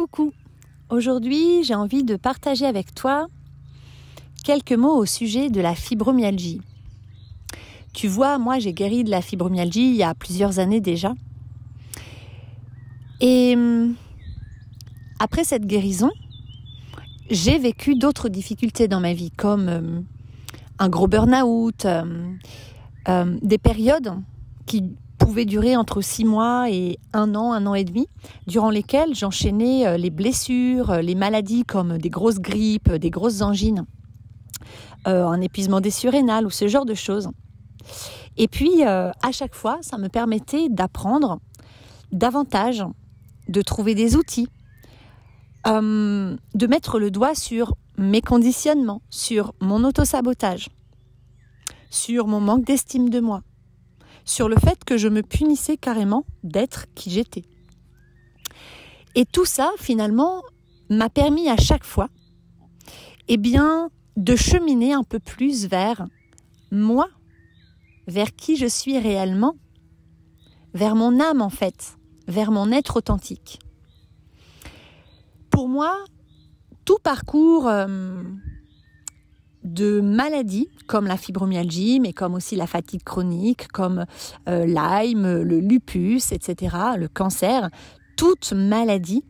Coucou, aujourd'hui j'ai envie de partager avec toi quelques mots au sujet de la fibromyalgie. Tu vois, moi j'ai guéri de la fibromyalgie il y a plusieurs années déjà. Et après cette guérison, j'ai vécu d'autres difficultés dans ma vie, comme un gros burn-out, des périodes qui pouvaient durer entre 6 mois et 1 an et demi, durant lesquelles j'enchaînais les blessures, les maladies comme des grosses grippes, des grosses angines, un épuisement des surrénales ou ce genre de choses. Et puis, à chaque fois, ça me permettait d'apprendre davantage, de trouver des outils, de mettre le doigt sur mes conditionnements, sur mon autosabotage, sur mon manque d'estime de moi, sur le fait que je me punissais carrément d'être qui j'étais. Et tout ça, finalement, m'a permis à chaque fois, de cheminer un peu plus vers moi, vers qui je suis réellement, vers mon âme en fait, vers mon être authentique. Pour moi, tout parcours de maladies comme la fibromyalgie, mais comme aussi la fatigue chronique, comme Lyme, le lupus, etc., le cancer, toute maladie,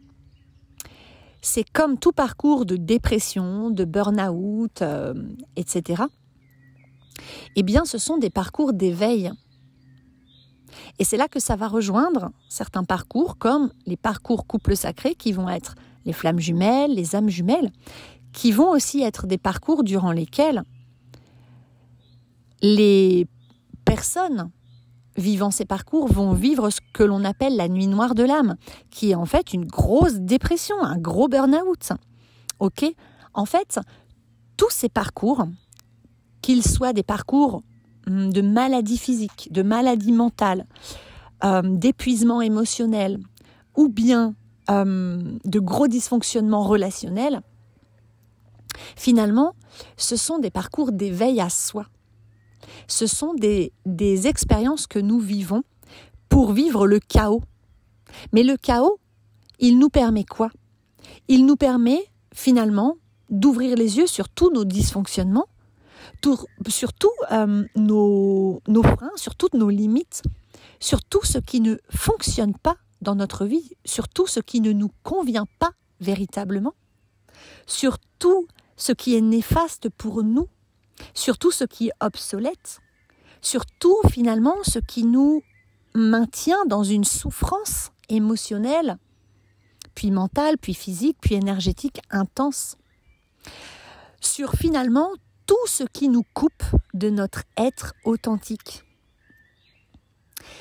c'est comme tout parcours de dépression, de burn-out, etc. Eh bien, ce sont des parcours d'éveil. Et c'est là que ça va rejoindre certains parcours, comme les parcours couples sacrés, qui vont être les flammes jumelles, les âmes jumelles, qui vont aussi être des parcours durant lesquels les personnes vivant ces parcours vont vivre ce que l'on appelle la nuit noire de l'âme, qui est en fait une grosse dépression, un gros burn-out. Ok ? En fait, tous ces parcours, qu'ils soient des parcours de maladies physiques, de maladies mentales, d'épuisement émotionnel, ou bien de gros dysfonctionnements relationnels, finalement, ce sont des parcours d'éveil à soi. Ce sont des expériences que nous vivons pour vivre le chaos. Mais le chaos, il nous permet quoi ? Il nous permet finalement d'ouvrir les yeux sur tous nos dysfonctionnements, sur tous nos freins, sur toutes nos limites, sur tout ce qui ne fonctionne pas dans notre vie, sur tout ce qui ne nous convient pas véritablement, sur tout ce qui est néfaste pour nous, sur tout ce qui est obsolète, sur tout finalement ce qui nous maintient dans une souffrance émotionnelle, puis mentale, puis physique, puis énergétique intense, sur finalement tout ce qui nous coupe de notre être authentique.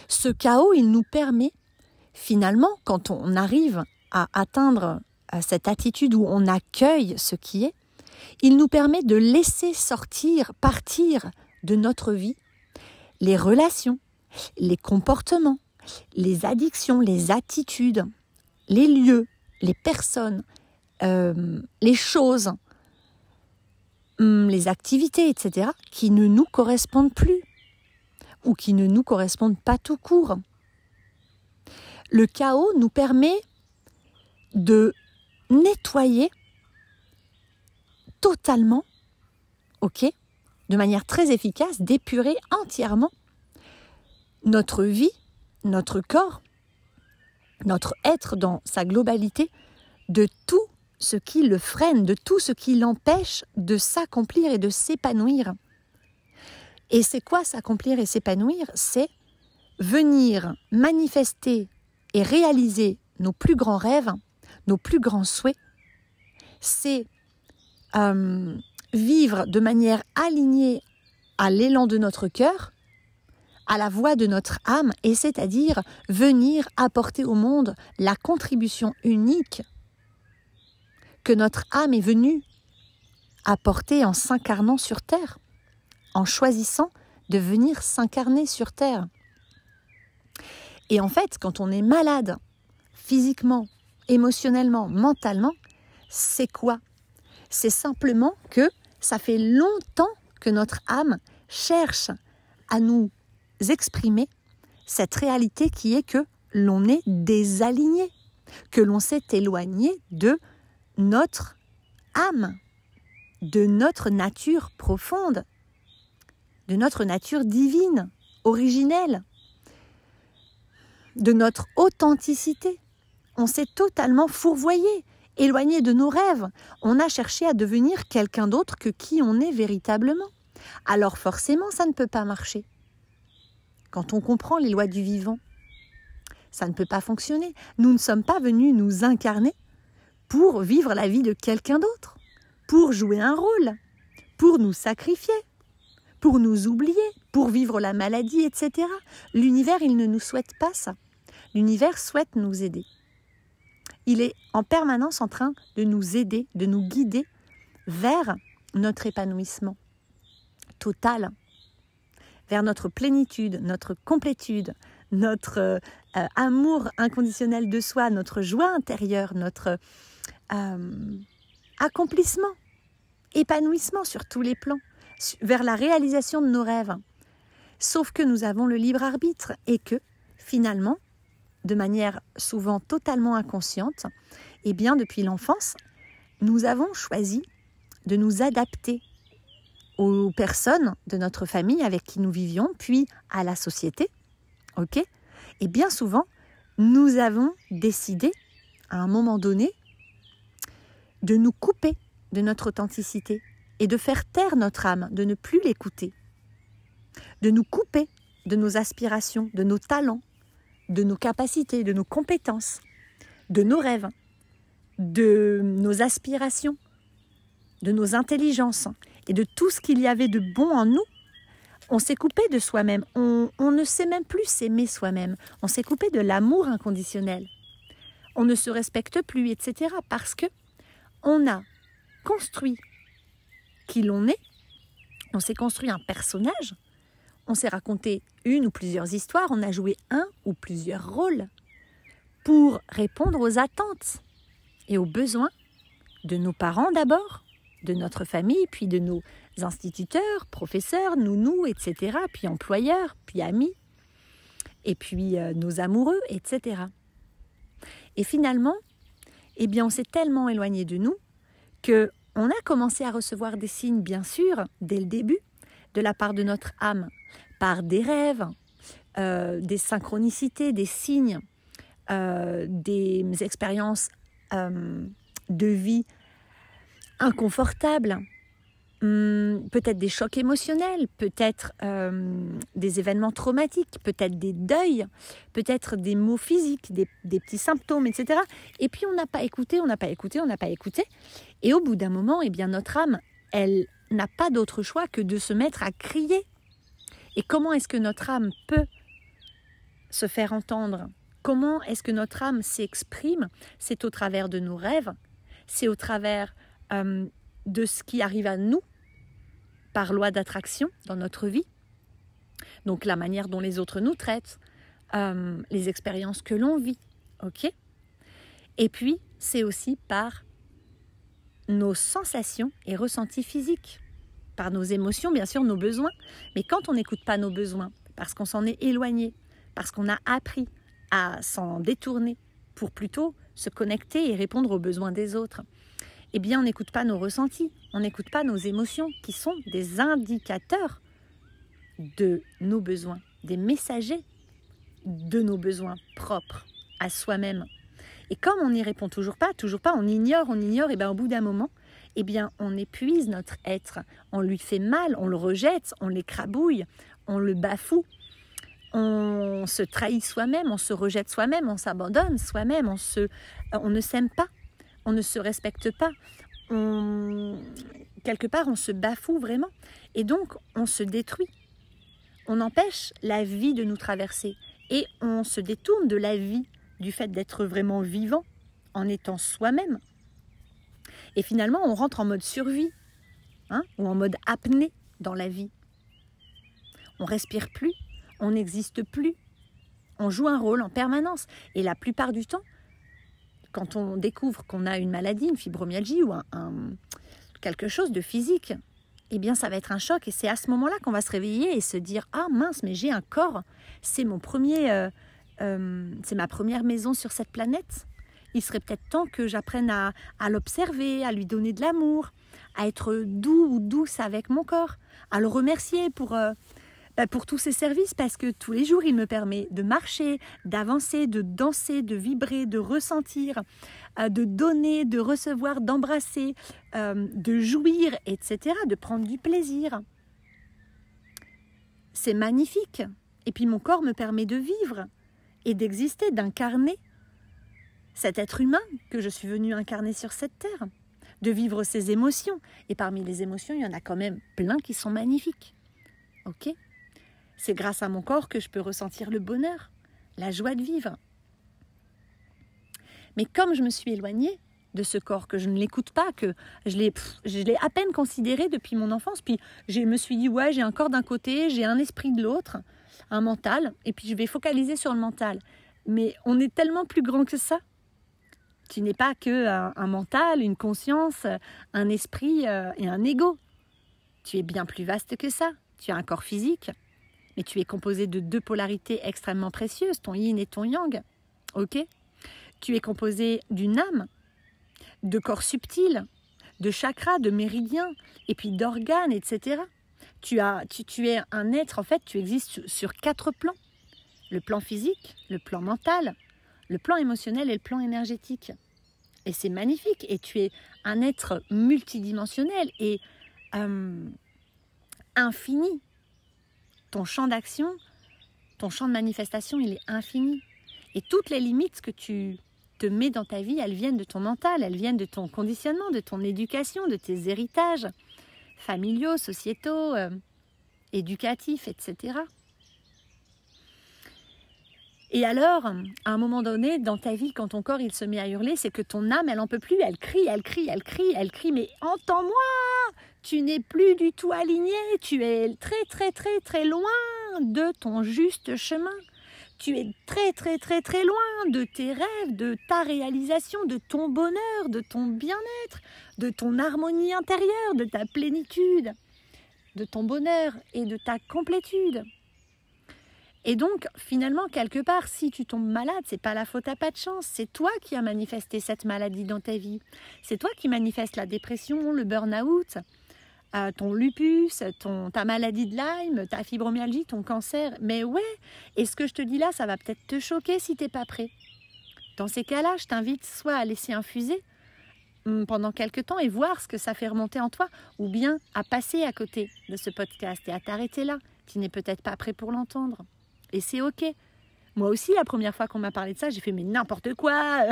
Ce chaos, il nous permet finalement, quand on arrive à atteindre cette attitude où on accueille ce qui est, il nous permet de laisser partir de notre vie les relations, les comportements, les addictions, les attitudes, les lieux, les personnes, les choses, les activités, etc., qui ne nous correspondent plus ou qui ne nous correspondent pas tout court. Le chaos nous permet de nettoyer totalement, de manière très efficace, d'épurer entièrement notre vie, notre corps, notre être dans sa globalité, de tout ce qui le freine, de tout ce qui l'empêche de s'accomplir et de s'épanouir. Et c'est quoi s'accomplir et s'épanouir ? C'est venir manifester et réaliser nos plus grands rêves, nos plus grands souhaits. C'est vivre de manière alignée à l'élan de notre cœur, à la voix de notre âme, et c'est-à-dire venir apporter au monde la contribution unique que notre âme est venue apporter en s'incarnant sur Terre, en choisissant de venir s'incarner sur Terre. Et en fait, quand on est malade, physiquement, émotionnellement, mentalement, c'est quoi ? C'est simplement que ça fait longtemps que notre âme cherche à nous exprimer cette réalité qui est que l'on est désaligné, que l'on s'est éloigné de notre âme, de notre nature profonde, de notre nature divine, originelle, de notre authenticité. On s'est totalement fourvoyé, éloigné de nos rêves. On a cherché à devenir quelqu'un d'autre que qui on est véritablement. Alors forcément, ça ne peut pas marcher. Quand on comprend les lois du vivant, ça ne peut pas fonctionner. Nous ne sommes pas venus nous incarner pour vivre la vie de quelqu'un d'autre, pour jouer un rôle, pour nous sacrifier, pour nous oublier, pour vivre la maladie, etc. L'univers, il ne nous souhaite pas ça. L'univers souhaite nous aider. Il est en permanence en train de nous aider, de nous guider vers notre épanouissement total, vers notre plénitude, notre complétude, notre amour inconditionnel de soi, notre joie intérieure, notre accomplissement, épanouissement sur tous les plans, vers la réalisation de nos rêves. Sauf que nous avons le libre arbitre et que, finalement, de manière souvent totalement inconsciente, eh bien, depuis l'enfance, nous avons choisi de nous adapter aux personnes de notre famille avec qui nous vivions, puis à la société. Ok ? Et bien souvent, nous avons décidé, à un moment donné, de nous couper de notre authenticité et de faire taire notre âme, de ne plus l'écouter, de nous couper de nos aspirations, de nos talents, de nos capacités, de nos compétences, de nos rêves, de nos aspirations, de nos intelligences et de tout ce qu'il y avait de bon en nous. On s'est coupé de soi-même, on ne sait même plus s'aimer soi-même, on s'est coupé de l'amour inconditionnel, on ne se respecte plus, etc. parce que on a construit qui l'on est, on s'est construit un personnage, on s'est raconté une ou plusieurs histoires, on a joué un ou plusieurs rôles pour répondre aux attentes et aux besoins de nos parents d'abord, de notre famille, puis de nos instituteurs, professeurs, nounous, etc., puis employeurs, puis amis, et puis nos amoureux, etc. Et finalement, eh bien, on s'est tellement éloigné de nous qu'on a commencé à recevoir des signes, bien sûr, dès le début, de la part de notre âme, par des rêves, des synchronicités, des signes, des expériences de vie inconfortables, peut-être des chocs émotionnels, peut-être des événements traumatiques, peut-être des deuils, peut-être des maux physiques, des petits symptômes, etc. Et puis on n'a pas écouté. Et au bout d'un moment, eh bien, notre âme, elle n'a pas d'autre choix que de se mettre à crier. Et comment est-ce que notre âme peut se faire entendre? Comment est-ce que notre âme s'exprime? C'est au travers de nos rêves, c'est au travers de ce qui arrive à nous par loi d'attraction dans notre vie. Donc la manière dont les autres nous traitent, les expériences que l'on vit, ok? Et puis c'est aussi par nos sensations et ressentis physiques, par nos émotions, bien sûr, nos besoins. Mais quand on n'écoute pas nos besoins, parce qu'on s'en est éloigné, parce qu'on a appris à s'en détourner pour plutôt se connecter et répondre aux besoins des autres, eh bien, on n'écoute pas nos ressentis, on n'écoute pas nos émotions, qui sont des indicateurs de nos besoins, des messagers de nos besoins propres à soi-même. Et comme on n'y répond toujours pas, on ignore, et bien au bout d'un moment, eh bien on épuise notre être, on lui fait mal, on le rejette, on l'écrabouille, on le bafoue, on se trahit soi-même, on se rejette soi-même, on s'abandonne soi-même, on ne s'aime pas, on ne se respecte pas, quelque part on se bafoue vraiment, et donc on se détruit, on empêche la vie de nous traverser, et on se détourne de la vie, du fait d'être vraiment vivant en étant soi-même. Et finalement, on rentre en mode survie, ou en mode apnée dans la vie. On respire plus, on n'existe plus, on joue un rôle en permanence. Et la plupart du temps, quand on découvre qu'on a une maladie, une fibromyalgie ou quelque chose de physique, eh bien ça va être un choc. Et c'est à ce moment-là qu'on va se réveiller et se dire « Ah mince, mais j'ai un corps, c'est ma première maison sur cette planète. il serait peut-être temps que j'apprenne à l'observer, à lui donner de l'amour, à être doux ou douce avec mon corps, à le remercier pour tous ses services, parce que tous les jours, il me permet de marcher, d'avancer, de danser, de vibrer, de ressentir, de donner, de recevoir, d'embrasser, de jouir, etc., de prendre du plaisir. C'est magnifique. Et puis mon corps me permet de vivre et d'exister, d'incarner cet être humain que je suis venue incarner sur cette terre, de vivre ses émotions. Et parmi les émotions, il y en a quand même plein qui sont magnifiques. Ok ? C'est grâce à mon corps que je peux ressentir le bonheur, la joie de vivre. Mais comme je me suis éloignée de ce corps, que je ne l'écoute pas, que je l'ai à peine considéré depuis mon enfance, puis je me suis dit, ouais, j'ai un corps d'un côté, j'ai un esprit de l'autre, un mental, et puis je vais focaliser sur le mental. Mais on est tellement plus grand que ça. Tu n'es pas qu'un mental, une conscience, un esprit et un ego. Tu es bien plus vaste que ça. Tu as un corps physique, mais tu es composé de 2 polarités extrêmement précieuses, ton yin et ton yang. Ok ? Tu es composé d'une âme, de corps subtils, de chakras, de méridiens, et puis d'organes, etc. Tu es un être, en fait, tu existes sur 4 plans. Le plan physique, le plan mental, le plan émotionnel et le plan énergétique. Et c'est magnifique. Et tu es un être multidimensionnel et infini. Ton champ d'action, ton champ de manifestation, il est infini. Et toutes les limites que tu te mets dans ta vie, elles viennent de ton mental, elles viennent de ton conditionnement, de ton éducation, de tes héritages familiaux, sociétaux, éducatifs, etc. Et alors, à un moment donné, dans ta vie, quand ton corps il se met à hurler, c'est que ton âme, elle n'en peut plus, elle crie, mais entends-moi, tu n'es plus du tout aligné, tu es très, très, très, très loin de ton juste chemin. Tu es très, très, très, très loin de tes rêves, de ta réalisation, de ton bonheur, de ton bien-être, de ton harmonie intérieure, de ta plénitude, de ton bonheur et de ta complétude. Et donc, finalement, quelque part, si tu tombes malade, c'est pas la faute à pas de chance. C'est toi qui as manifesté cette maladie dans ta vie. C'est toi qui manifestes la dépression, le burn-out, ton lupus, ta maladie de Lyme, ta fibromyalgie, ton cancer. Mais ouais, et ce que je te dis là, ça va peut-être te choquer si t'es pas prêt. Dans ces cas-là, je t'invite soit à laisser infuser pendant quelques temps et voir ce que ça fait remonter en toi, ou bien à passer à côté de ce podcast et à t'arrêter là. Tu n'es peut-être pas prêt pour l'entendre. Et c'est ok. Moi aussi, la première fois qu'on m'a parlé de ça, j'ai fait mais n'importe quoi.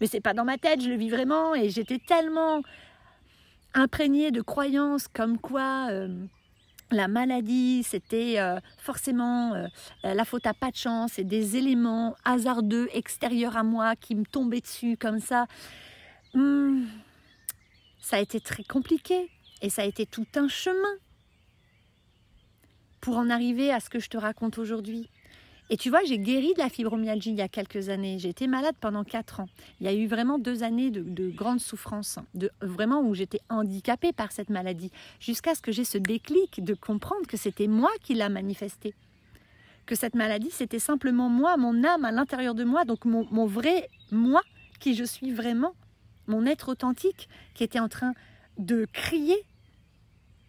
Mais c'est pas dans ma tête, je le vis vraiment. Et j'étais tellement imprégnée de croyances comme quoi la maladie, c'était forcément la faute à pas de chance et des éléments hasardeux extérieurs à moi qui me tombaient dessus comme ça. Ça a été très compliqué et ça a été tout un chemin pour en arriver à ce que je te raconte aujourd'hui. Et tu vois, j'ai guéri de la fibromyalgie il y a quelques années. J'ai été malade pendant 4 ans. Il y a eu vraiment 2 années de grande souffrance, vraiment où j'étais handicapée par cette maladie, jusqu'à ce que j'ai ce déclic de comprendre que c'était moi qui l'a manifestée. Que cette maladie, c'était simplement moi, mon âme à l'intérieur de moi, donc mon vrai moi, qui je suis vraiment, mon être authentique, qui était en train de crier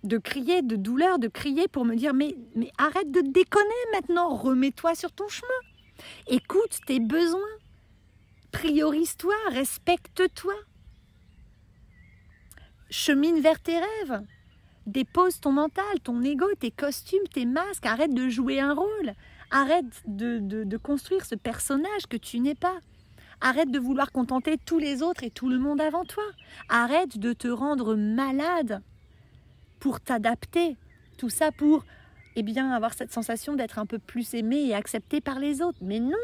de douleur, de crier pour me dire mais arrête de déconner maintenant, remets-toi sur ton chemin, écoute tes besoins, priorise-toi, respecte-toi, chemine vers tes rêves, dépose ton mental, ton ego, tes costumes, tes masques, arrête de jouer un rôle, arrête de construire ce personnage que tu n'es pas. Arrête de vouloir contenter tous les autres et tout le monde avant toi. Arrête de te rendre malade pour t'adapter, tout ça pour avoir cette sensation d'être un peu plus aimé et accepté par les autres. Mais non.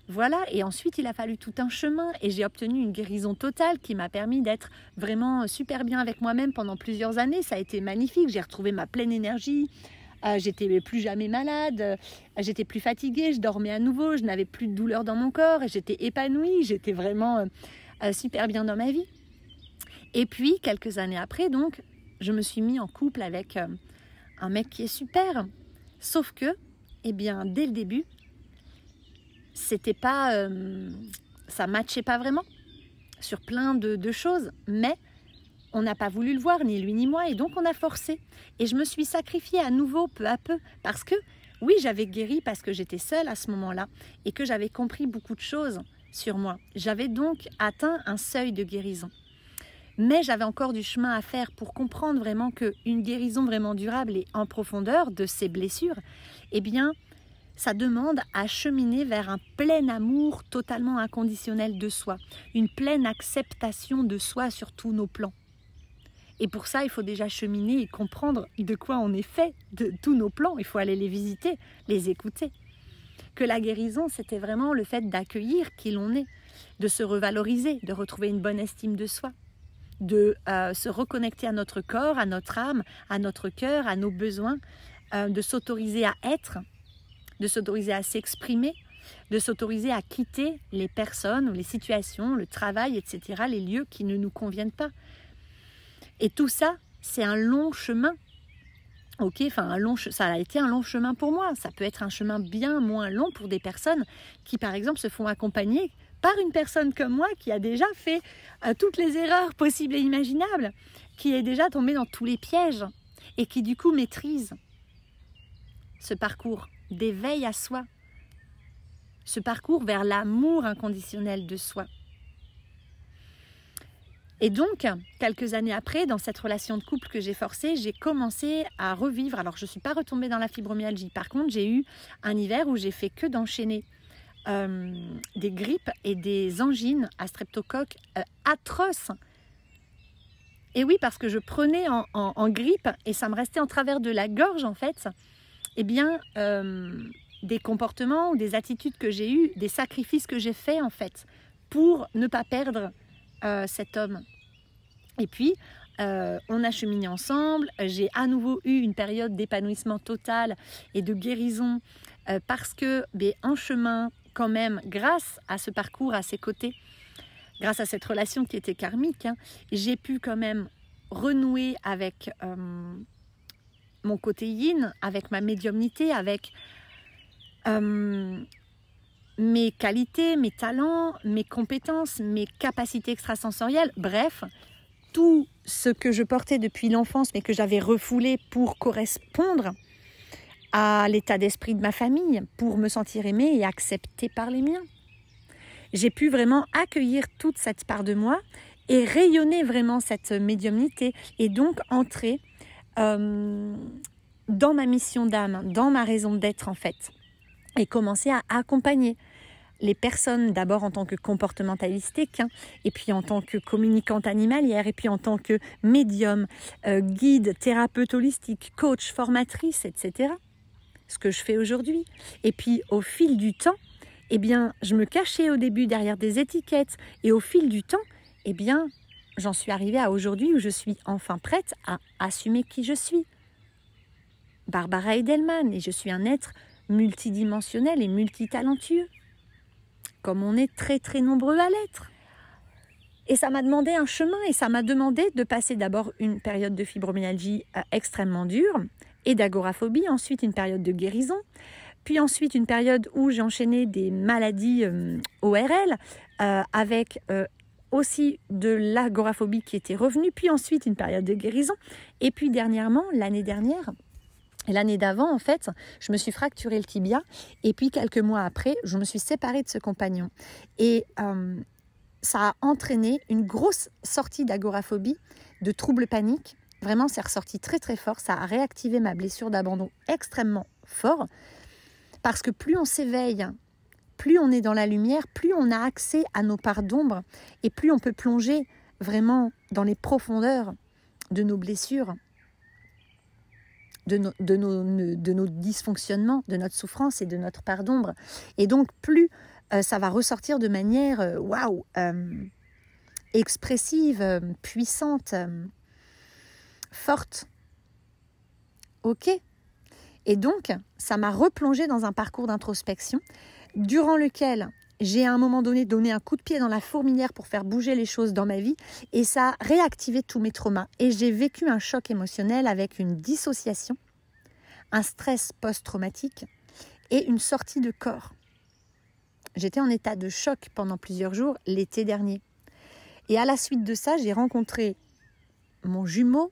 Voilà, et ensuite il a fallu tout un chemin et j'ai obtenu une guérison totale qui m'a permis d'être vraiment super bien avec moi-même pendant plusieurs années. Ça a été magnifique, j'ai retrouvé ma pleine énergie, j'étais plus jamais malade, j'étais plus fatiguée, je dormais à nouveau, je n'avais plus de douleur dans mon corps, j'étais épanouie, j'étais vraiment super bien dans ma vie. Et puis quelques années après, donc, je me suis mis en couple avec un mec qui est super. Sauf que, dès le début, c'était pas ça matchait pas vraiment sur plein de choses, mais on n'a pas voulu le voir, ni lui ni moi, et donc on a forcé. Et je me suis sacrifiée à nouveau, peu à peu, parce que, oui, j'avais guéri parce que j'étais seule à ce moment-là, et que j'avais compris beaucoup de choses sur moi. J'avais donc atteint un seuil de guérison. Mais j'avais encore du chemin à faire pour comprendre vraiment qu'une guérison vraiment durable et en profondeur de ces blessures, eh bien, ça demande à cheminer vers un plein amour totalement inconditionnel de soi, une pleine acceptation de soi sur tous nos plans. Et pour ça, il faut déjà cheminer et comprendre de quoi on est fait, de tous nos plans. Il faut aller les visiter, les écouter. Que la guérison, c'était vraiment le fait d'accueillir qui l'on est, de se revaloriser, de retrouver une bonne estime de soi, de se reconnecter à notre corps, à notre âme, à notre cœur, à nos besoins, de s'autoriser à être, de s'autoriser à s'exprimer, de s'autoriser à quitter les personnes ou les situations, le travail, etc., les lieux qui ne nous conviennent pas. Et tout ça, c'est un long chemin. Ok, enfin, ça a été un long chemin pour moi. Ça peut être un chemin bien moins long pour des personnes qui, par exemple, se font accompagner par une personne comme moi qui a déjà fait toutes les erreurs possibles et imaginables, qui est déjà tombée dans tous les pièges et qui, du coup, maîtrise ce parcours d'éveil à soi, ce parcours vers l'amour inconditionnel de soi. Et donc, quelques années après, dans cette relation de couple que j'ai forcée, j'ai commencé à revivre. Alors, je ne suis pas retombée dans la fibromyalgie. Par contre, j'ai eu un hiver où j'ai fait que d'enchaîner des grippes et des angines à streptocoque atroces. Et oui, parce que je prenais en grippe et ça me restait en travers de la gorge, en fait, eh bien, des comportements ou des attitudes que j'ai eues, des sacrifices que j'ai faits, en fait, pour ne pas perdre cet homme. Et puis, on a cheminé ensemble. J'ai à nouveau eu une période d'épanouissement total et de guérison parce que, en chemin, quand même, grâce à ce parcours à ses côtés, grâce à cette relation qui était karmique, j'ai pu quand même renouer avec mon côté yin, avec ma médiumnité, avec mes qualités, mes talents, mes compétences, mes capacités extrasensorielles, bref, tout ce que je portais depuis l'enfance mais que j'avais refoulé pour correspondre à l'état d'esprit de ma famille, pour me sentir aimée et acceptée par les miens. J'ai pu vraiment accueillir toute cette part de moi et rayonner vraiment cette médiumnité et donc entrer dans ma mission d'âme, dans ma raison d'être en fait, et commencer à accompagner les personnes d'abord en tant que comportementaliste, et puis en tant que communicante animalière, et puis en tant que médium, guide, thérapeute holistique, coach, formatrice, etc. Ce que je fais aujourd'hui. Et puis au fil du temps, eh bien, je me cachais au début derrière des étiquettes, et au fil du temps, eh bien, j'en suis arrivée à aujourd'hui où je suis enfin prête à assumer qui je suis. Barbara Edelman, et je suis un être multidimensionnel et multitalentueux, comme on est très très nombreux à l'être. Et ça m'a demandé un chemin et ça m'a demandé de passer d'abord une période de fibromyalgie extrêmement dure et d'agoraphobie, ensuite une période de guérison, puis ensuite une période où j'ai enchaîné des maladies ORL avec aussi de l'agoraphobie qui était revenue, puis ensuite une période de guérison, et puis dernièrement, l'année dernière, et l'année d'avant, en fait, je me suis fracturé le tibia et puis quelques mois après, je me suis séparée de ce compagnon. Et ça a entraîné une grosse sortie d'agoraphobie, de troubles paniques. Vraiment, c'est ressorti très très fort. Ça a réactivé ma blessure d'abandon extrêmement fort parce que plus on s'éveille, plus on est dans la lumière, plus on a accès à nos parts d'ombre et plus on peut plonger vraiment dans les profondeurs de nos blessures, de nos dysfonctionnements, de notre souffrance et de notre part d'ombre. Et donc, plus ça va ressortir de manière expressive, puissante, forte. Ok ? Et donc, ça m'a replongée dans un parcours d'introspection durant lequel j'ai à un moment donné donné un coup de pied dans la fourmilière pour faire bouger les choses dans ma vie et ça a réactivé tous mes traumas. Et j'ai vécu un choc émotionnel avec une dissociation, un stress post-traumatique et une sortie de corps. J'étais en état de choc pendant plusieurs jours l'été dernier. Et à la suite de ça, j'ai rencontré mon jumeau,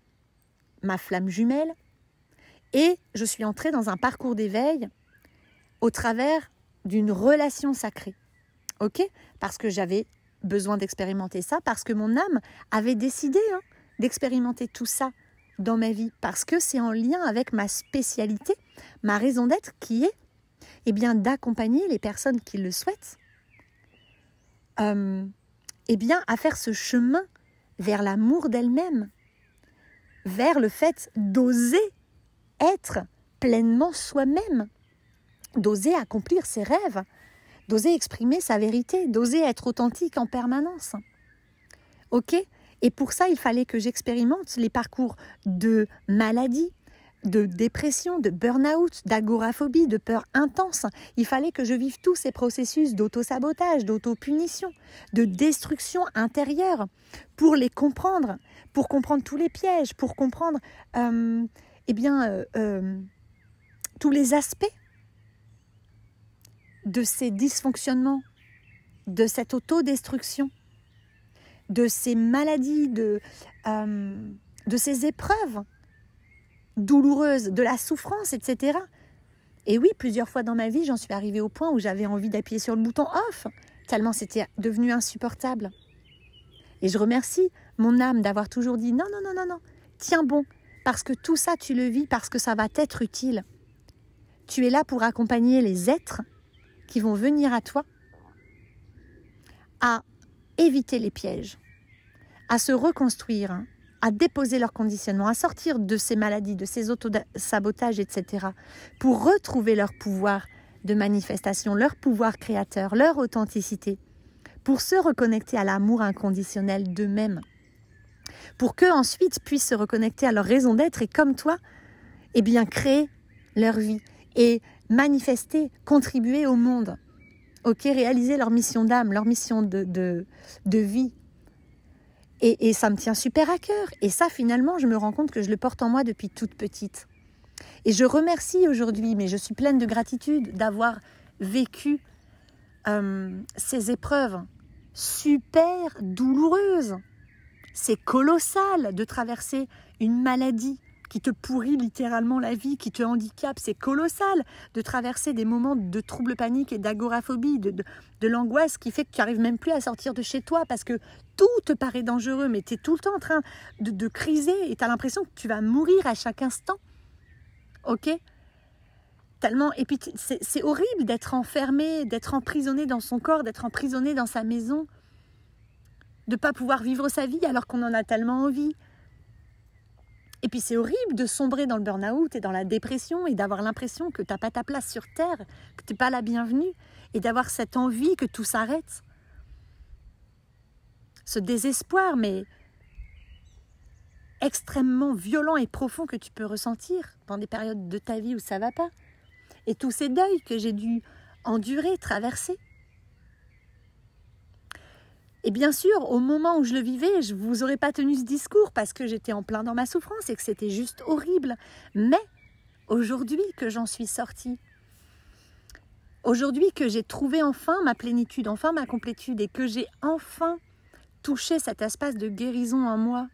ma flamme jumelle, et je suis entrée dans un parcours d'éveil au travers d'une relation sacrée. Ok ? Parce que j'avais besoin d'expérimenter ça, parce que mon âme avait décidé d'expérimenter tout ça dans ma vie, parce que c'est en lien avec ma spécialité, ma raison d'être qui est d'accompagner les personnes qui le souhaitent à faire ce chemin vers l'amour d'elles-mêmes, vers le fait d'oser être pleinement soi-même, d'oser accomplir ses rêves, d'oser exprimer sa vérité, d'oser être authentique en permanence. Ok ? Et pour ça, il fallait que j'expérimente les parcours de maladie, de dépression, de burn-out, d'agoraphobie, de peur intense. Il fallait que je vive tous ces processus d'auto-sabotage, d'auto-punition, de destruction intérieure pour les comprendre, pour comprendre tous les pièges, pour comprendre tous les aspects de ces dysfonctionnements, de cette autodestruction, de ces maladies, de ces épreuves douloureuses, de la souffrance, etc. Et oui, plusieurs fois dans ma vie, j'en suis arrivée au point où j'avais envie d'appuyer sur le bouton off, tellement c'était devenu insupportable. Et je remercie mon âme d'avoir toujours dit non, tiens bon, parce que tout ça, tu le vis, parce que ça va t'être utile. Tu es là pour accompagner les êtres qui vont venir à toi à éviter les pièges, à se reconstruire, à déposer leur conditionnement, à sortir de ces maladies, de ces auto-sabotages, etc., pour retrouver leur pouvoir de manifestation, leur pouvoir créateur, leur authenticité, pour se reconnecter à l'amour inconditionnel d'eux-mêmes, pour qu'eux ensuite puissent se reconnecter à leur raison d'être et comme toi, créer leur vie et manifester, contribuer au monde, réaliser leur mission d'âme, leur mission de vie. Et ça me tient super à cœur. Et ça, finalement, je me rends compte que je le porte en moi depuis toute petite. Et je remercie aujourd'hui, mais je suis pleine de gratitude d'avoir vécu ces épreuves super douloureuses. C'est colossal de traverser une maladie qui te pourrit littéralement la vie, qui te handicape. C'est colossal de traverser des moments de trouble panique et d'agoraphobie, de l'angoisse qui fait que tu n'arrives même plus à sortir de chez toi parce que tout te paraît dangereux, mais tu es tout le temps en train de criser et tu as l'impression que tu vas mourir à chaque instant. Ok ? Tellement, et puis c'est horrible d'être enfermé, d'être emprisonné dans son corps, d'être emprisonné dans sa maison, de ne pas pouvoir vivre sa vie alors qu'on en a tellement envie. Et puis c'est horrible de sombrer dans le burn-out et dans la dépression et d'avoir l'impression que tu n'as pas ta place sur Terre, que tu n'es pas la bienvenue et d'avoir cette envie que tout s'arrête. Ce désespoir, mais extrêmement violent et profond que tu peux ressentir dans des périodes de ta vie où ça ne va pas. Et tous ces deuils que j'ai dû endurer, traverser. Et bien sûr, au moment où je le vivais, je ne vous aurais pas tenu ce discours parce que j'étais en plein dans ma souffrance et que c'était juste horrible. Mais aujourd'hui que j'en suis sortie, aujourd'hui que j'ai trouvé enfin ma plénitude, enfin ma complétude et que j'ai enfin touché cet espace de guérison en moi.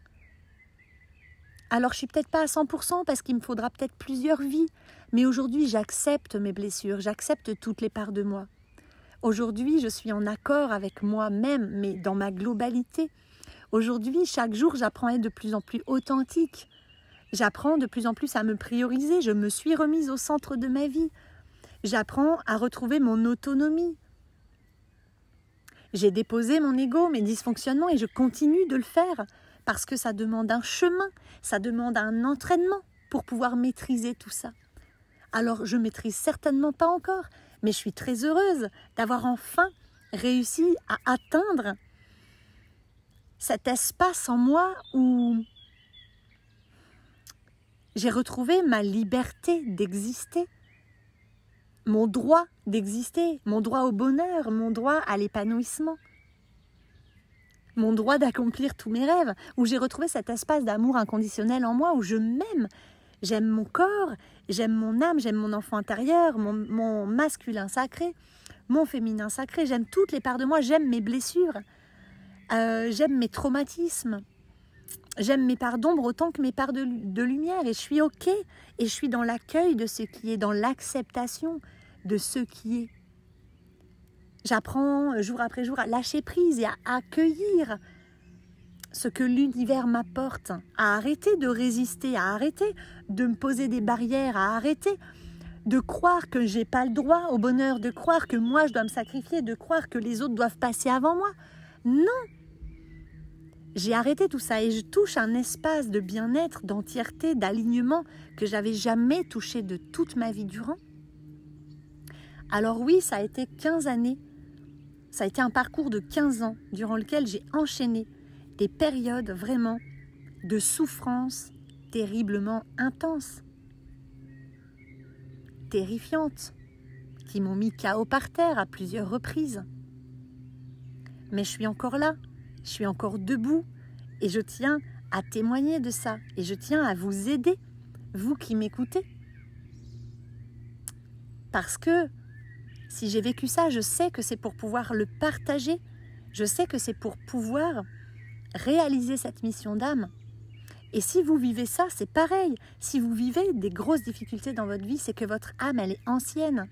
Alors je ne suis peut-être pas à 100% parce qu'il me faudra peut-être plusieurs vies, mais aujourd'hui j'accepte mes blessures, j'accepte toutes les parts de moi. Aujourd'hui, je suis en accord avec moi-même, mais dans ma globalité. Aujourd'hui, chaque jour, j'apprends à être de plus en plus authentique. J'apprends de plus en plus à me prioriser. Je me suis remise au centre de ma vie. J'apprends à retrouver mon autonomie. J'ai déposé mon ego, mes dysfonctionnements, et je continue de le faire parce que ça demande un chemin, ça demande un entraînement pour pouvoir maîtriser tout ça. Alors, je ne maîtrise certainement pas encore, mais je suis très heureuse d'avoir enfin réussi à atteindre cet espace en moi où j'ai retrouvé ma liberté d'exister, mon droit d'exister, mon droit au bonheur, mon droit à l'épanouissement, mon droit d'accomplir tous mes rêves, où j'ai retrouvé cet espace d'amour inconditionnel en moi, où je m'aime. J'aime mon corps, j'aime mon âme, j'aime mon enfant intérieur, mon masculin sacré, mon féminin sacré, j'aime toutes les parts de moi, j'aime mes blessures, j'aime mes traumatismes, j'aime mes parts d'ombre autant que mes parts de lumière, et je suis ok, et je suis dans l'accueil de ce qui est, dans l'acceptation de ce qui est. J'apprends jour après jour à lâcher prise et à accueillir ce que l'univers m'apporte, à arrêter de résister, à arrêter de me poser des barrières, à arrêter de croire que j'ai pas le droit au bonheur, de croire que moi je dois me sacrifier, de croire que les autres doivent passer avant moi. Non! J'ai arrêté tout ça et je touche un espace de bien-être, d'entièreté, d'alignement que j'avais jamais touché de toute ma vie durant. Alors oui, ça a été 15 années, ça a été un parcours de 15 ans durant lequel j'ai enchaîné des périodes vraiment de souffrance terriblement intenses, terrifiantes, qui m'ont mis KO par terre à plusieurs reprises. Mais je suis encore là, je suis encore debout et je tiens à témoigner de ça et je tiens à vous aider, vous qui m'écoutez. Parce que si j'ai vécu ça, je sais que c'est pour pouvoir le partager, je sais que c'est pour pouvoir réaliser cette mission d'âme. Et si vous vivez ça, c'est pareil. Si vous vivez des grosses difficultés dans votre vie, c'est que votre âme, elle est ancienne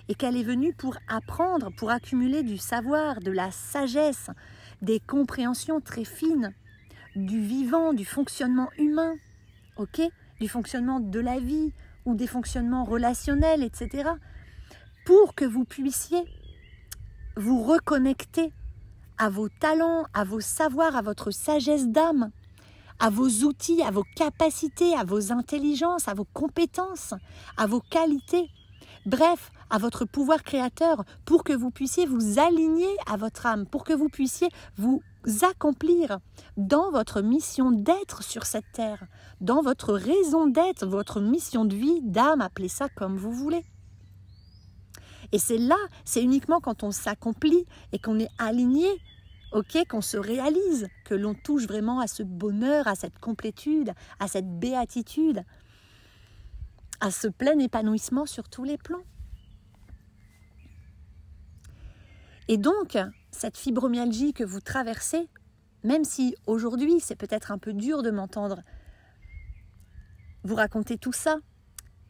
et qu'elle est venue pour apprendre, pour accumuler du savoir, de la sagesse, des compréhensions très fines, du vivant, du fonctionnement humain, ok, du fonctionnement de la vie ou des fonctionnements relationnels, etc. Pour que vous puissiez vous reconnecter à vos talents, à vos savoirs, à votre sagesse d'âme, à vos outils, à vos capacités, à vos intelligences, à vos compétences, à vos qualités, bref, à votre pouvoir créateur, pour que vous puissiez vous aligner à votre âme, pour que vous puissiez vous accomplir dans votre mission d'être sur cette terre, dans votre raison d'être, votre mission de vie, d'âme, appelez ça comme vous voulez. Et c'est là, c'est uniquement quand on s'accomplit et qu'on est aligné, ok, qu'on se réalise, que l'on touche vraiment à ce bonheur, à cette complétude, à cette béatitude, à ce plein épanouissement sur tous les plans. Et donc, cette fibromyalgie que vous traversez, même si aujourd'hui c'est peut-être un peu dur de m'entendre vous raconter tout ça,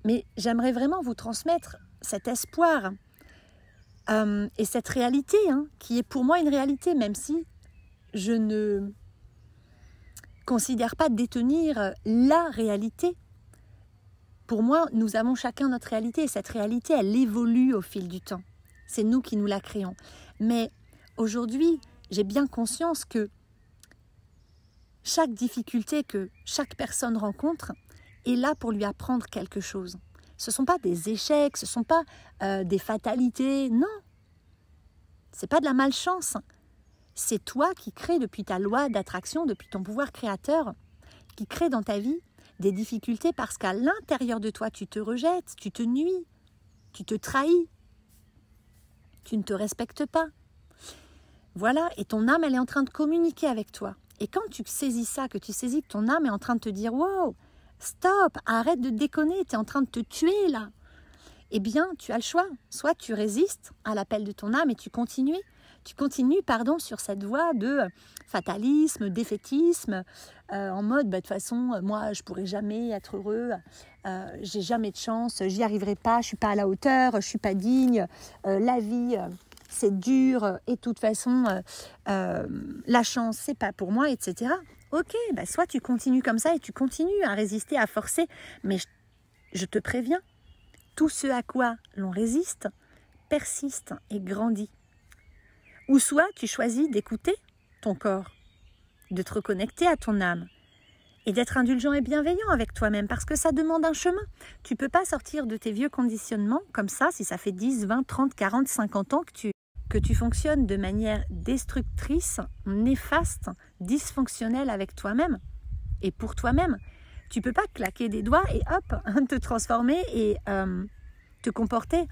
mais j'aimerais vraiment vous transmettre cet espoir et cette réalité, qui est pour moi une réalité, même si je ne considère pas détenir la réalité. Pour moi, nous avons chacun notre réalité et cette réalité, elle évolue au fil du temps. C'est nous qui nous la créons. Mais aujourd'hui, j'ai bien conscience que chaque difficulté que chaque personne rencontre est là pour lui apprendre quelque chose. Ce ne sont pas des échecs, ce ne sont pas des fatalités, non. Ce n'est pas de la malchance. C'est toi qui crée depuis ta loi d'attraction, depuis ton pouvoir créateur, qui crée dans ta vie des difficultés parce qu'à l'intérieur de toi, tu te rejettes, tu te nuis, tu te trahis, tu ne te respectes pas. Voilà, et ton âme, elle est en train de communiquer avec toi. Et quand tu saisis ça, que tu saisis que ton âme est en train de te dire « Wow, stop, arrête de déconner, tu es en train de te tuer là !» Eh bien, tu as le choix. Soit tu résistes à l'appel de ton âme et tu continues sur cette voie de fatalisme, défaitisme, en mode, de toute façon, moi, je ne pourrai jamais être heureux, j'ai jamais de chance, j'y arriverai pas, je ne suis pas à la hauteur, je ne suis pas digne, la vie, c'est dur, et de toute façon, la chance, c'est pas pour moi, etc. Ok, soit tu continues comme ça et tu continues à résister, à forcer, mais je te préviens, tout ce à quoi l'on résiste persiste et grandit. Ou soit tu choisis d'écouter ton corps, de te reconnecter à ton âme et d'être indulgent et bienveillant avec toi-même parce que ça demande un chemin. Tu ne peux pas sortir de tes vieux conditionnements comme ça si ça fait 10, 20, 30, 40, 50 ans que tu fonctionnes de manière destructrice, néfaste, dysfonctionnelle avec toi-même et pour toi-même. Tu ne peux pas claquer des doigts et hop, te transformer et te comporter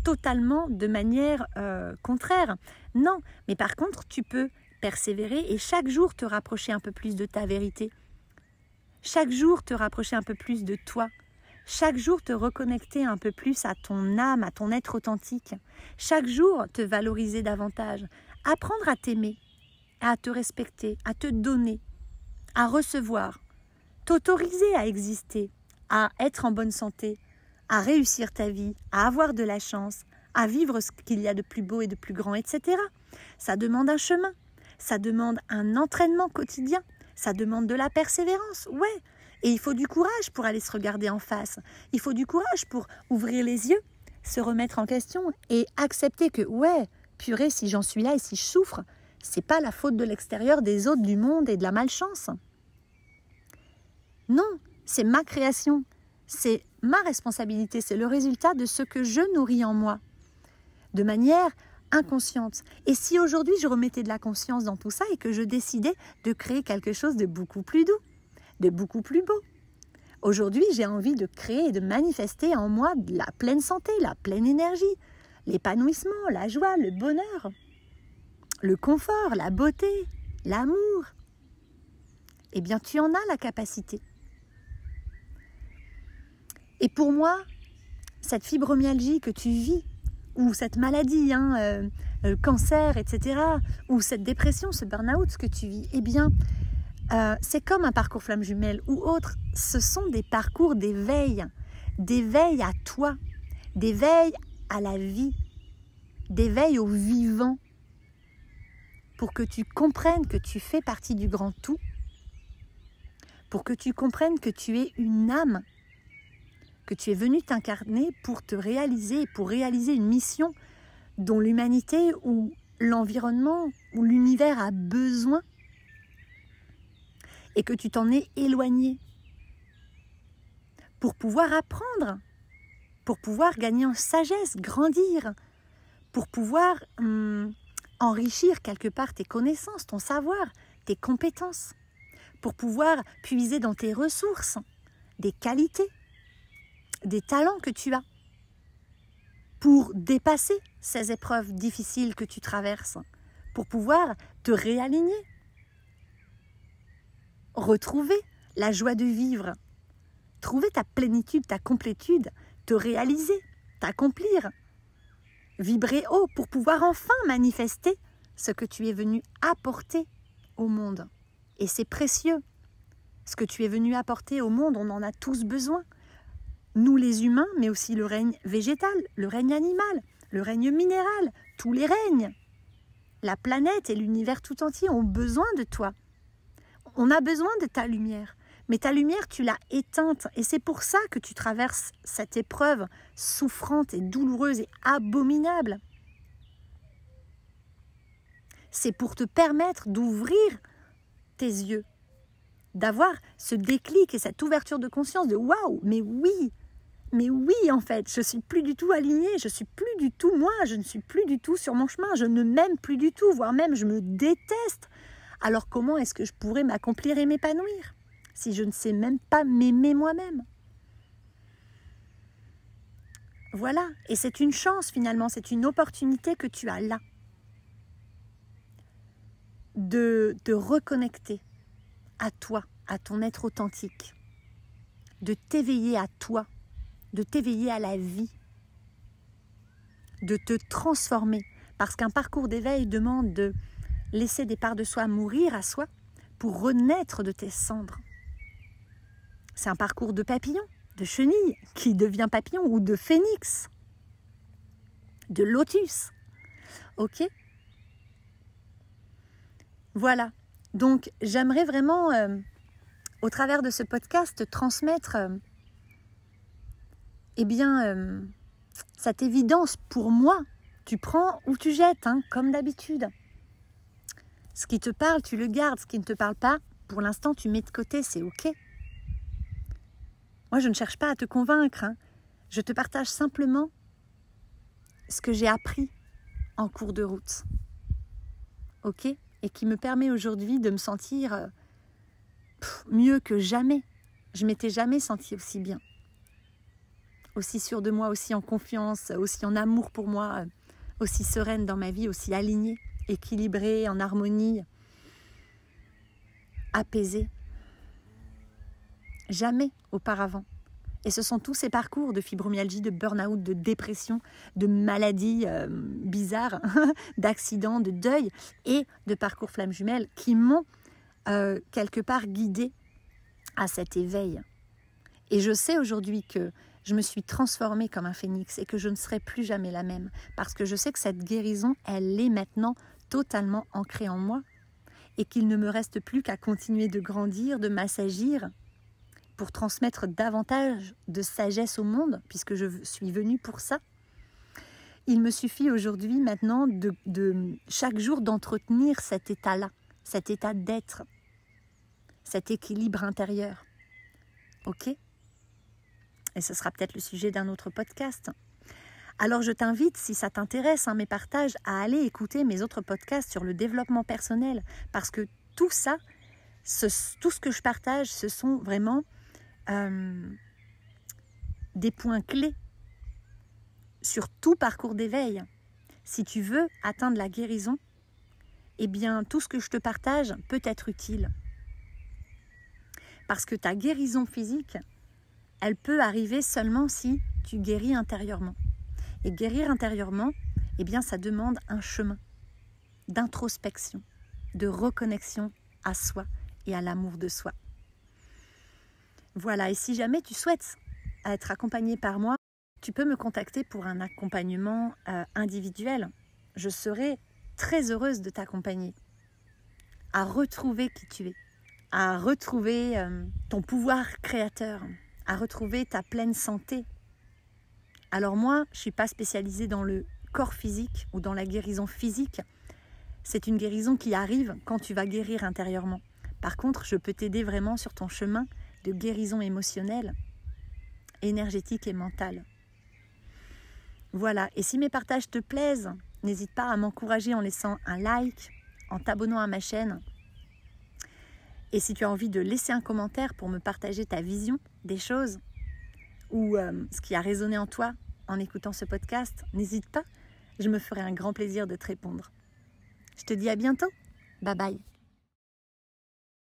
totalement de manière contraire. Non, mais par contre, tu peux persévérer et chaque jour te rapprocher un peu plus de ta vérité. Chaque jour te rapprocher un peu plus de toi. Chaque jour, te reconnecter un peu plus à ton âme, à ton être authentique. Chaque jour, te valoriser davantage. Apprendre à t'aimer, à te respecter, à te donner, à recevoir. T'autoriser à exister, à être en bonne santé, à réussir ta vie, à avoir de la chance, à vivre ce qu'il y a de plus beau et de plus grand, etc. Ça demande un chemin, ça demande un entraînement quotidien, ça demande de la persévérance, ouais. Et il faut du courage pour aller se regarder en face. Il faut du courage pour ouvrir les yeux, se remettre en question et accepter que, ouais, purée, si j'en suis là et si je souffre, c'est pas la faute de l'extérieur, des autres, du monde et de la malchance. Non, c'est ma création, c'est ma responsabilité, c'est le résultat de ce que je nourris en moi, de manière inconsciente. Et si aujourd'hui je remettais de la conscience dans tout ça et que je décidais de créer quelque chose de beaucoup plus doux, de beaucoup plus beau. Aujourd'hui, j'ai envie de créer et de manifester en moi de la pleine santé, la pleine énergie, l'épanouissement, la joie, le bonheur, le confort, la beauté, l'amour. Eh bien, tu en as la capacité. Et pour moi, cette fibromyalgie que tu vis, ou cette maladie, cancer, etc., ou cette dépression, ce burn-out que tu vis, eh bien, c'est comme un parcours flamme jumelle ou autre. Ce sont des parcours d'éveil à toi, d'éveil à la vie, d'éveil au vivant, pour que tu comprennes que tu fais partie du grand tout, pour que tu comprennes que tu es une âme, que tu es venu t'incarner pour te réaliser, pour réaliser une mission dont l'humanité ou l'environnement ou l'univers a besoin, et que tu t'en es éloigné pour pouvoir apprendre, pour pouvoir gagner en sagesse, grandir, pour pouvoir enrichir quelque part tes connaissances, ton savoir, tes compétences, pour pouvoir puiser dans tes ressources, des qualités, des talents que tu as, pour dépasser ces épreuves difficiles que tu traverses, pour pouvoir te réaligner, retrouver la joie de vivre, trouver ta plénitude, ta complétude, te réaliser, t'accomplir, vibrer haut pour pouvoir enfin manifester ce que tu es venu apporter au monde. Et c'est précieux. Ce que tu es venu apporter au monde, on en a tous besoin. Nous les humains, mais aussi le règne végétal, le règne animal, le règne minéral, tous les règnes. La planète et l'univers tout entier ont besoin de toi. On a besoin de ta lumière. Mais ta lumière, tu l'as éteinte. Et c'est pour ça que tu traverses cette épreuve souffrante et douloureuse et abominable. C'est pour te permettre d'ouvrir tes yeux, d'avoir ce déclic et cette ouverture de conscience de « Waouh, mais oui, en fait, je suis plus du tout alignée, je suis plus du tout moi, je ne suis plus du tout sur mon chemin, je ne m'aime plus du tout, voire même je me déteste. Alors comment est-ce que je pourrais m'accomplir et m'épanouir si je ne sais même pas m'aimer moi-même ?» Voilà, et c'est une chance finalement, c'est une opportunité que tu as là de te reconnecter à toi, à ton être authentique, de t'éveiller à toi, de t'éveiller à la vie, de te transformer. Parce qu'un parcours d'éveil demande de laisser des parts de soi mourir à soi pour renaître de tes cendres. C'est un parcours de papillon, de chenille qui devient papillon ou de phénix, de lotus. Ok ? Voilà. Donc, j'aimerais vraiment, au travers de ce podcast, transmettre cette évidence pour moi. Tu prends ou tu jettes, comme d'habitude. Ce qui te parle, tu le gardes. Ce qui ne te parle pas, pour l'instant, tu mets de côté, c'est OK. Moi, je ne cherche pas à te convaincre. Je te partage simplement ce que j'ai appris en cours de route. OK ? Et qui me permet aujourd'hui de me sentir mieux que jamais. Je m'étais jamais sentie aussi bien. Aussi sûre de moi, aussi en confiance, aussi en amour pour moi, aussi sereine dans ma vie, aussi alignée, équilibrée, en harmonie, apaisée. Jamais auparavant. Et ce sont tous ces parcours de fibromyalgie, de burn-out, de dépression, de maladies bizarres, d'accidents, de deuil et de parcours flammes jumelles qui m'ont quelque part guidée à cet éveil. Et je sais aujourd'hui que je me suis transformée comme un phénix et que je ne serai plus jamais la même. Parce que je sais que cette guérison, elle est maintenant totalement ancrée en moi et qu'il ne me reste plus qu'à continuer de grandir, de m'assagir pour transmettre davantage de sagesse au monde, puisque je suis venue pour ça. Il me suffit aujourd'hui maintenant de chaque jour d'entretenir cet état-là, cet état d'être, cet équilibre intérieur. Ok ? Et ce sera peut-être le sujet d'un autre podcast. Alors je t'invite, si ça t'intéresse, mes partages, à aller écouter mes autres podcasts sur le développement personnel. Parce que tout ça, tout ce que je partage, ce sont vraiment des points clés sur tout parcours d'éveil. Si tu veux atteindre la guérison, eh bien tout ce que je te partage peut être utile. Parce que ta guérison physique, elle peut arriver seulement si tu guéris intérieurement. Et guérir intérieurement, eh bien, ça demande un chemin d'introspection, de reconnexion à soi et à l'amour de soi. Voilà, et si jamais tu souhaites être accompagné par moi, tu peux me contacter pour un accompagnement individuel. Je serai très heureuse de t'accompagner à retrouver qui tu es, à retrouver ton pouvoir créateur, à retrouver ta pleine santé. Alors moi, je ne suis pas spécialisée dans le corps physique ou dans la guérison physique. C'est une guérison qui arrive quand tu vas guérir intérieurement. Par contre, je peux t'aider vraiment sur ton chemin de guérison émotionnelle, énergétique et mentale. Voilà, et si mes partages te plaisent, n'hésite pas à m'encourager en laissant un like, en t'abonnant à ma chaîne. Et si tu as envie de laisser un commentaire pour me partager ta vision des choses ou ce qui a résonné en toi en écoutant ce podcast, n'hésite pas, je me ferai un grand plaisir de te répondre. Je te dis à bientôt, bye bye.